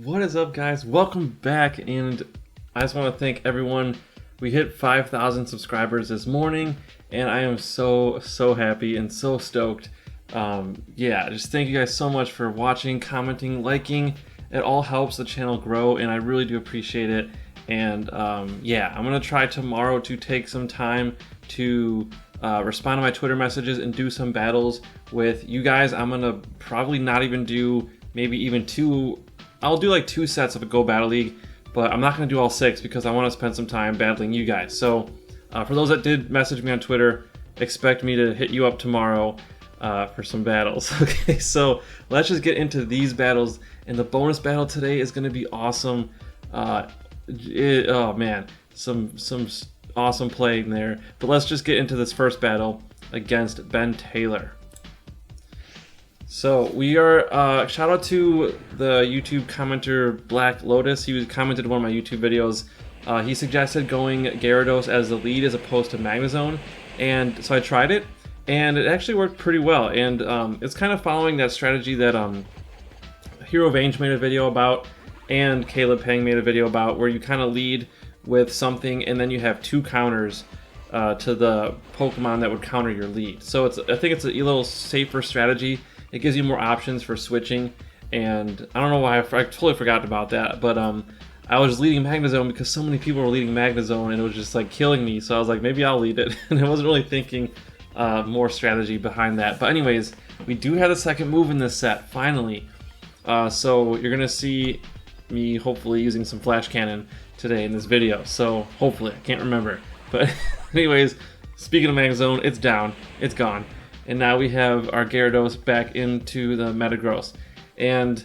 What is up, guys? Welcome back, and I just want to thank everyone. We hit 5,000 subscribers this morning, and I am so happy and so stoked. Yeah, just thank you guys so much for watching, commenting, liking. It all helps the channel grow, and I really do appreciate it. And yeah, I'm gonna try tomorrow to take some time to respond to my Twitter messages and do some battles with you guys. I'm gonna probably not even do maybe even two. I'll do like 2 sets of a Go Battle League, but I'm not going to do all 6 because I want to spend some time battling you guys. So for those that did message me on Twitter, expect me to hit you up tomorrow for some battles. Okay, so let's just get into these battles. And the bonus battle today is going to be awesome. Oh man, some awesome play in there. But let's just get into this first battle against Ben Taylor. So we are, shout out to the YouTube commenter Black Lotus. He commented one of my YouTube videos. He suggested going Gyarados as the lead as opposed to Magnezone. And so I tried it, and it actually worked pretty well. And it's kind of following that strategy that Hero Vange made a video about, and Caleb Pang made a video about, where you kind of lead with something, and then you have 2 counters to the Pokemon that would counter your lead. So I think it's a little safer strategy. It gives you more options for switching, and I don't know why I totally forgot about that, but I was leading Magnezone because so many people were leading Magnezone, and it was just like killing me, so I was like, maybe I'll lead it, and I wasn't really thinking more strategy behind that. But anyways, we do have the second move in this set, finally. So you're going to see me hopefully using some Flash Cannon today in this video, so hopefully, I can't remember. But anyways, speaking of Magnezone, it's down, it's gone. And now we have our Gyarados back into the Metagross. And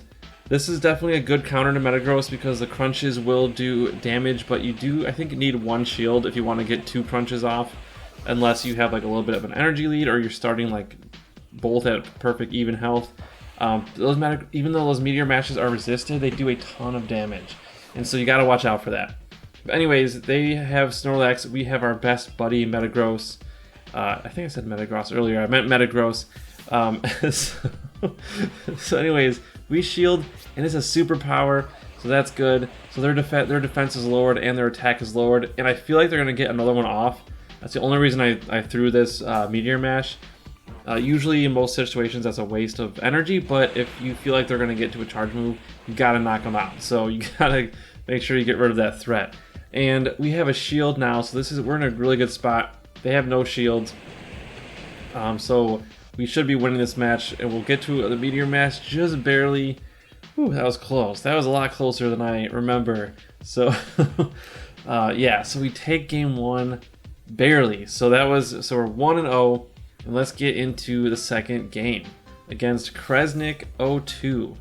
this is definitely a good counter to Metagross because the crunches will do damage, but you do, I think, need 1 shield if you want to get 2 crunches off, unless you have like a little bit of an energy lead or you're starting like both at perfect even health. Even though those Meteor Mashes are resisted, they do a ton of damage. And so you gotta watch out for that. But anyways, they have Snorlax, we have our best buddy Metagross. I think I said Metagross earlier. I meant Metagross. So anyways, we shield, and it's a superpower, so that's good. So their defense is lowered and their attack is lowered, and I feel like they're gonna get another one off. That's the only reason I threw this Meteor Mash. Usually in most situations that's a waste of energy, but if you feel like they're gonna get to a charge move, you gotta knock them out. So you gotta make sure you get rid of that threat. And we have a shield now, so we're in a really good spot. They have no shields, so we should be winning this match, and we'll get to the Meteor Mash just barely. Whew, that was close. That was a lot closer than I remember. So, yeah, so we take game 1 barely. So we're 1-0, and let's get into the second game against Kresnik02.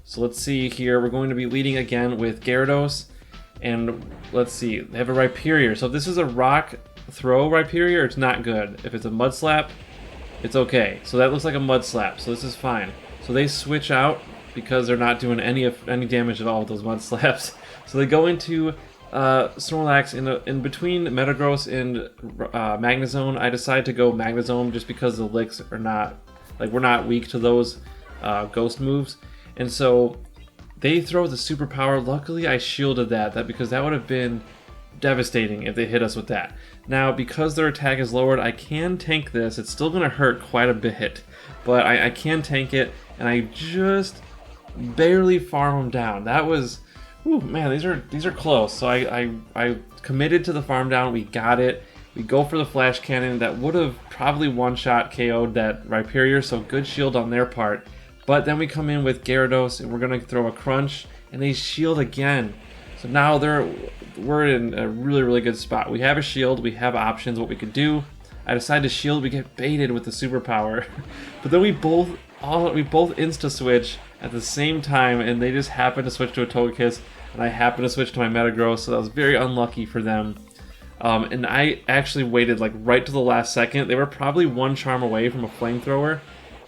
So let's see here. We're going to be leading again with Gyarados, and let's see. They have a Rhyperior. So if this is a rock throw Rhyperior, it's not good. If it's a Mud Slap, it's okay. So that looks like a Mud Slap, so this is fine. So they switch out because they're not doing any damage at all with those Mud Slaps. So they go into Snorlax in between Metagross and Magnezone. I decide to go Magnezone just because the licks are not, like, we're not weak to those ghost moves. And so they throw the superpower. Luckily I shielded that because that would have been devastating if they hit us with that. Now, because their attack is lowered, I can tank this. It's still going to hurt quite a bit, but I can tank it, and I just barely farm them down. That was, ooh, man, these are close. So I committed to the farm down. We got it. We go for the Flash Cannon. That would have probably one-shot KO'd that Rhyperior, so good shield on their part. But then we come in with Gyarados, and we're going to throw a Crunch, and they shield again. So now we're in a really good spot. We have a shield, we have options, what we could do. I decide to shield, we get baited with the superpower. But then we both insta-switch at the same time, and they just happen to switch to a Togekiss, and I happen to switch to my Metagross, so that was very unlucky for them. And I actually waited like right to the last second. They were probably 1 charm away from a Flamethrower.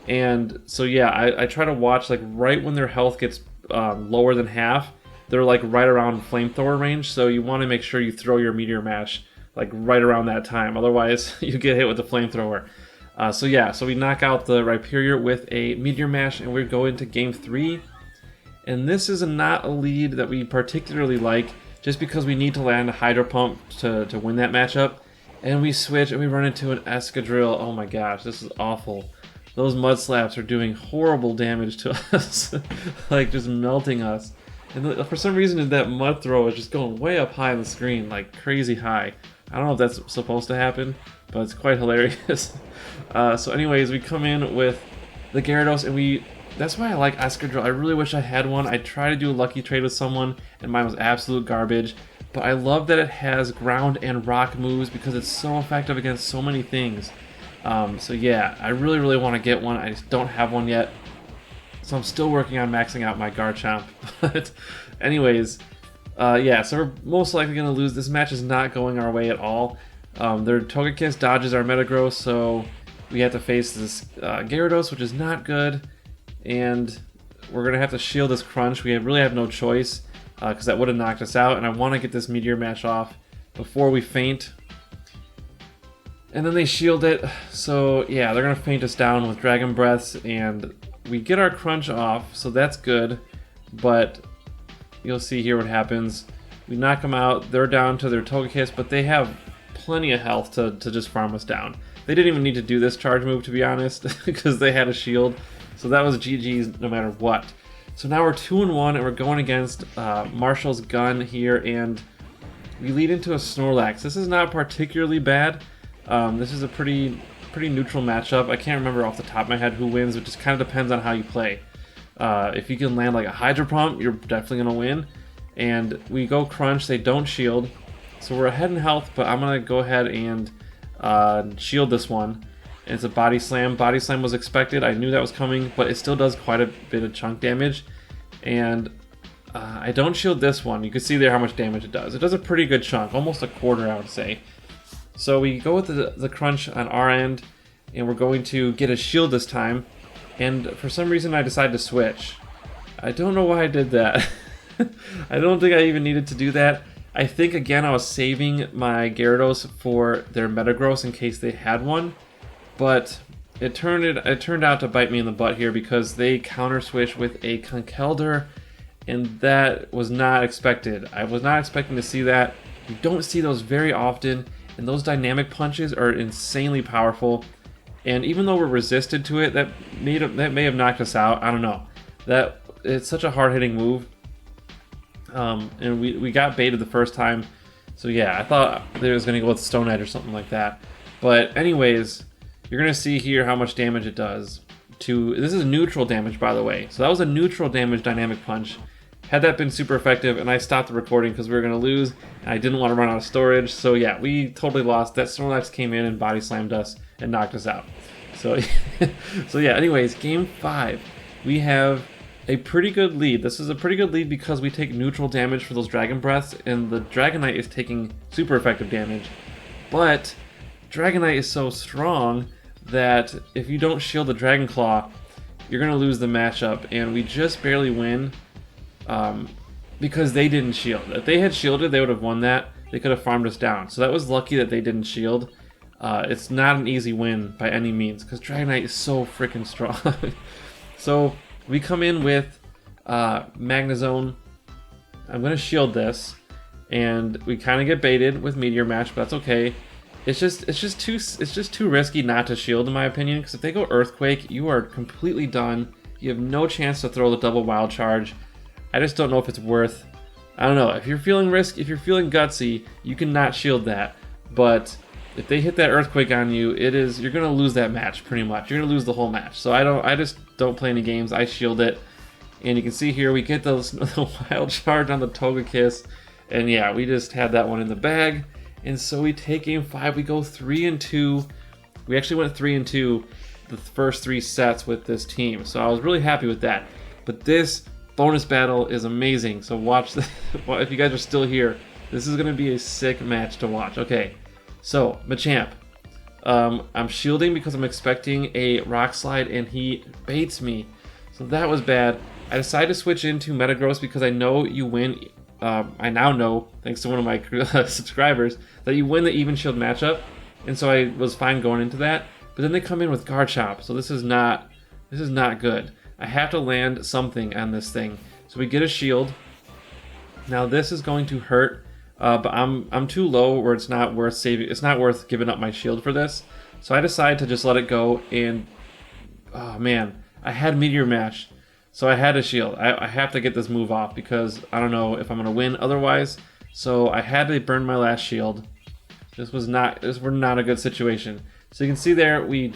And so yeah, I try to watch like right when their health gets lower than half. They're like right around Flamethrower range, so you want to make sure you throw your Meteor Mash like right around that time. Otherwise, you get hit with the Flamethrower. So we knock out the Rhyperior with a Meteor Mash, and we go into game 3. And this is not a lead that we particularly like, just because we need to land a Hydro Pump to win that matchup. And we switch and we run into an Escadrill. Oh my gosh, this is awful. Those Mud Slaps are doing horrible damage to us. Like, just melting us. And for some reason, that Mud Throw is just going way up high on the screen, like crazy high. I don't know if that's supposed to happen, but it's quite hilarious. So anyways, we come in with the Gyarados, and that's why I like Escadrill. I really wish I had one. I tried to do a lucky trade with someone, and mine was absolute garbage. But I love that it has ground and rock moves because it's so effective against so many things. So yeah, I really want to get one. I just don't have one yet. So I'm still working on maxing out my Garchomp. But anyways, yeah, so we're most likely going to lose. This match is not going our way at all. Their Togekiss dodges our Metagross, so we have to face this Gyarados, which is not good. And we're going to have to shield this Crunch. We really have no choice, because that would have knocked us out. And I want to get this Meteor Mash off before we faint. And then they shield it, so yeah, they're going to faint us down with Dragon Breaths, and we get our Crunch off, so that's good. But you'll see here what happens. We knock them out, they're down to their Togekiss, but they have plenty of health to just farm us down. They didn't even need to do this charge move, to be honest, because they had a shield. So that was GG's no matter what. So now we're 2-1, and we're going against Marshall's Gun here, and we lead into a Snorlax. This is not particularly bad. This is a pretty neutral matchup. I can't remember off the top of my head who wins. It just kind of depends on how you play. If you can land like a Hydro Pump, you're definitely going to win. And we go Crunch, they don't shield. So we're ahead in health, but I'm going to go ahead and shield this one. And it's a Body Slam. Body Slam was expected. I knew that was coming, but it still does quite a bit of chunk damage. And I don't shield this one. You can see there how much damage it does. It does a pretty good chunk, almost a quarter, I would say. So we go with the Crunch on our end, and we're going to get a shield this time. And for some reason I decided to switch. I don't know why I did that. I don't think I even needed to do that. I think, again, I was saving my Gyarados for their Metagross in case they had one. But it turned out to bite me in the butt here because they counter switch with a Conkeldurr, and that was not expected. I was not expecting to see that. You don't see those very often. And those dynamic punches are insanely powerful. And even though we're resisted to it, that may have knocked us out. I don't know. It's such a hard-hitting move. And we got baited the first time. So yeah, I thought they was going to go with Stone Edge or something like that. But anyways, you're going to see here how much damage it does. This is neutral damage, by the way. So that was a neutral damage dynamic punch. Had that been super effective, and I stopped the recording because we were going to lose, and I didn't want to run out of storage. So yeah, we totally lost. That Snorlax came in and body slammed us and knocked us out. So, so yeah, anyways, game 5. We have a pretty good lead. This is a pretty good lead because we take neutral damage for those Dragon Breaths, and the Dragonite is taking super effective damage. But Dragonite is so strong that if you don't shield the Dragon Claw, you're going to lose the matchup, and we just barely win. Because they didn't shield. If they had shielded, they would have won that. They could have farmed us down. So that was lucky that they didn't shield. It's not an easy win by any means because Dragonite is so freaking strong. So we come in with Magnezone. I'm going to shield this, and we kind of get baited with Meteor Mash, but that's okay. It's just too risky not to shield, in my opinion, because if they go Earthquake, you are completely done. You have no chance to throw the double Wild Charge. I just don't know if it's worth. I don't know. If you're feeling if you're feeling gutsy, you can not shield that. But if they hit that Earthquake on you, you're gonna lose that match pretty much. You're gonna lose the whole match. So I just don't play any games. I shield it, and you can see here we get the Wild Charge on the Togekiss, and yeah, we just had that one in the bag. And so we take game 5. We go 3-2. We actually went 3-2 the first 3 sets with this team. So I was really happy with that. But this bonus battle is amazing, so watch this. If you guys are still here, this is going to be a sick match to watch. Okay, so Machamp. I'm shielding because I'm expecting a Rock Slide, and he baits me. So that was bad. I decided to switch into Metagross because I know you win. I now know, thanks to one of my subscribers, that you win the even shield matchup, and so I was fine going into that. But then they come in with Garchomp, so this is not good. I have to land something on this thing. So we get a shield. Now this is going to hurt, but I'm too low where it's not worth saving. It's not worth giving up my shield for this. So I decide to just let it go, and oh man, I had Meteor Mash, so I had a shield. I have to get this move off because I don't know if I'm gonna win otherwise. So I had to burn my last shield. This was not a good situation. So you can see there we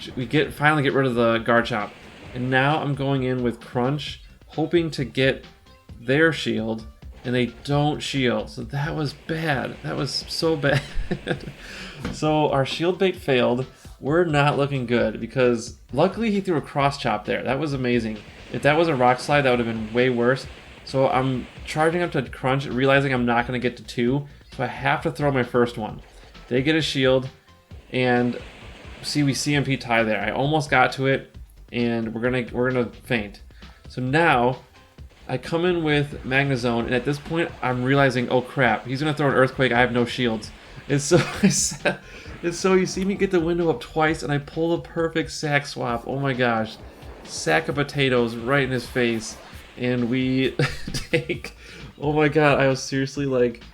finally get rid of the Garchomp, and now I'm going in with Crunch, hoping to get their shield, and they don't shield. So that was bad. That was so bad. So our shield bait failed. We're not looking good because luckily he threw a Cross Chop there. That was amazing. If that was a Rock Slide, that would have been way worse. So I'm charging up to Crunch, realizing I'm not going to get to 2, so I have to throw my first one. They get a shield, and see, we CMP tie there. I almost got to it, and we're gonna faint. So now I come in with Magnezone, and at this point I'm realizing, oh crap, he's gonna throw an Earthquake. I have no shields. And so you see me get the window up twice, and I pull the perfect sack swap. Oh my gosh, sack of potatoes right in his face, and we take. Oh my god, I was seriously like,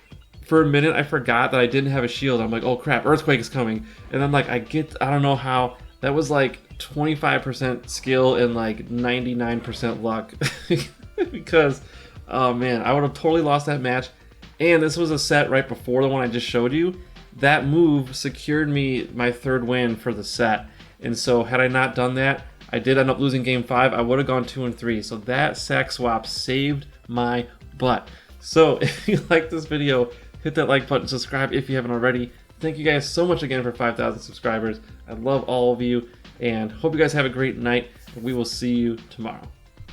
for a minute I forgot that I didn't have a shield. I'm like, oh crap, Earthquake is coming, and then like I don't know how. That was like 25% skill and like 99% luck, because oh man, I would have totally lost that match. And this was a set right before the one I just showed you. That move secured me my 3rd win for the set. And so had I not done that, I did end up losing game 5. I would have gone 2 and 3. So that sack swap saved my butt. So if you like this video, hit that like button, subscribe if you haven't already. Thank you guys so much again for 5,000 subscribers. I love all of you, and hope you guys have a great night. And we will see you tomorrow.